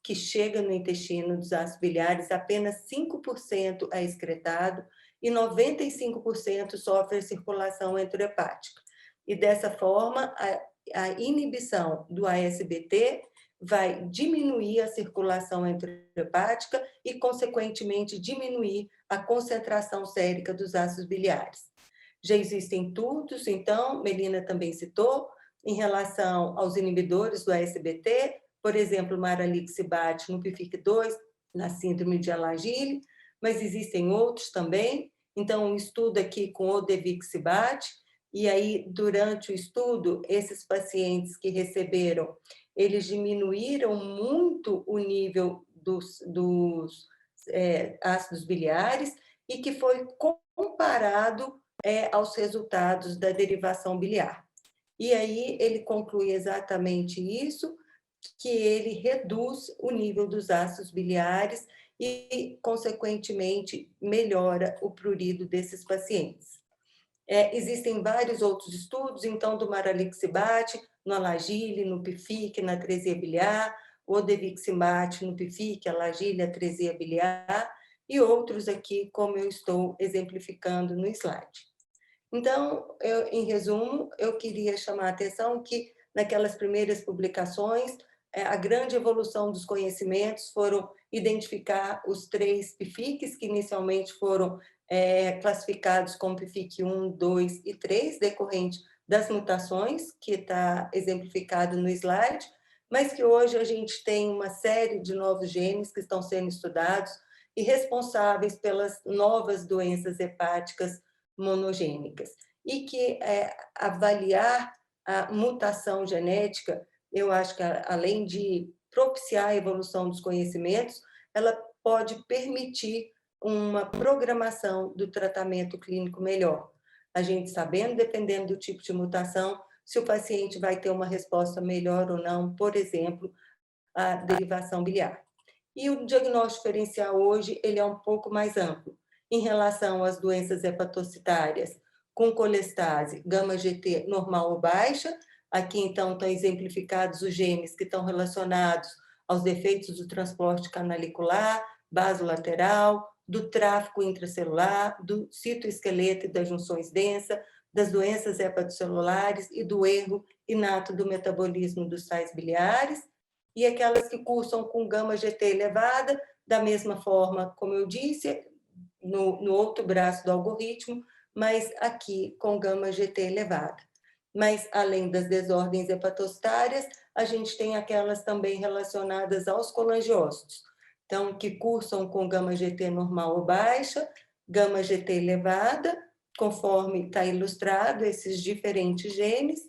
que chega no intestino dos ácidos biliares, apenas 5% é excretado e 95% sofre circulação enterohepática. E, dessa forma, a inibição do ASBT vai diminuir a circulação enterohepática e, consequentemente, diminuir a concentração sérica dos ácidos biliares. Já existem estudos, então, Melina também citou, em relação aos inibidores do ASBT, por exemplo, maralixibate no PFIC2, na síndrome de Alagille, mas existem outros também. Então, um estudo aqui com odevixibat, e aí, durante o estudo, esses pacientes que receberam, eles diminuíram muito o nível dos ácidos biliares e que foi comparado aos resultados da derivação biliar. E aí ele conclui exatamente isso, que ele reduz o nível dos ácidos biliares e, consequentemente, melhora o prurido desses pacientes. Existem vários outros estudos, então, do maralixibate, no Alagille, no PFIC, na atresia biliar, o odevixibat no PFIC, Alagille, atresia biliar, e outros aqui, como eu estou exemplificando no slide. Então, em resumo, eu queria chamar a atenção que, naquelas primeiras publicações, a grande evolução dos conhecimentos foram identificar os 3 PFICs, que inicialmente foram classificados como PFIC 1, 2 e 3, decorrente das mutações, que está exemplificado no slide, mas que hoje a gente tem uma série de novos genes que estão sendo estudados e responsáveis pelas novas doenças hepáticas monogênicas. E que avaliar a mutação genética, eu acho que, além de propiciar a evolução dos conhecimentos, ela pode permitir uma programação do tratamento clínico melhor. A gente sabendo, dependendo do tipo de mutação, se o paciente vai ter uma resposta melhor ou não, por exemplo, a derivação biliar. E o diagnóstico diferencial hoje ele é um pouco mais amplo. Em relação às doenças hepatocitárias, com colestase, gama-GT normal ou baixa, aqui então estão exemplificados os genes que estão relacionados aos defeitos do transporte canalicular, basolateral, do tráfego intracelular, do citoesqueleto e das junções densas, das doenças hepatocelulares e do erro inato do metabolismo dos sais biliares, e aquelas que cursam com gama-GT elevada, da mesma forma, como eu disse, no outro braço do algoritmo, mas aqui com gama-GT elevada. Mas, além das desordens hepatocitárias, a gente tem aquelas também relacionadas aos colangiócitos, então, que cursam com gama-GT normal ou baixa, gama-GT elevada, conforme está ilustrado esses diferentes genes.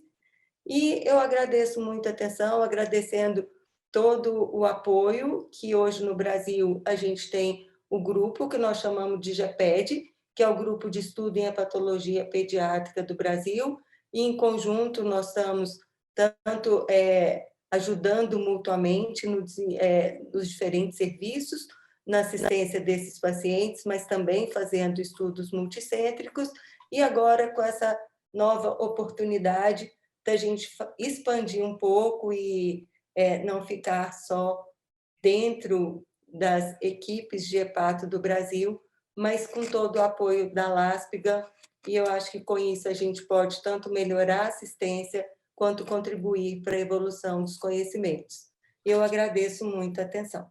E eu agradeço muito a atenção, agradecendo todo o apoio, que hoje no Brasil a gente tem o grupo que nós chamamos de GEPED, que é o Grupo de Estudo em Hepatologia Pediátrica do Brasil, e em conjunto nós estamos tanto ajudando mutuamente nos diferentes serviços, na assistência desses pacientes, mas também fazendo estudos multicêntricos, e agora com essa nova oportunidade da gente expandir um pouco e não ficar só dentro das equipes de hepato do Brasil, mas com todo o apoio da LASPGA, e eu acho que com isso a gente pode tanto melhorar a assistência quanto contribuir para a evolução dos conhecimentos. Eu agradeço muito a atenção.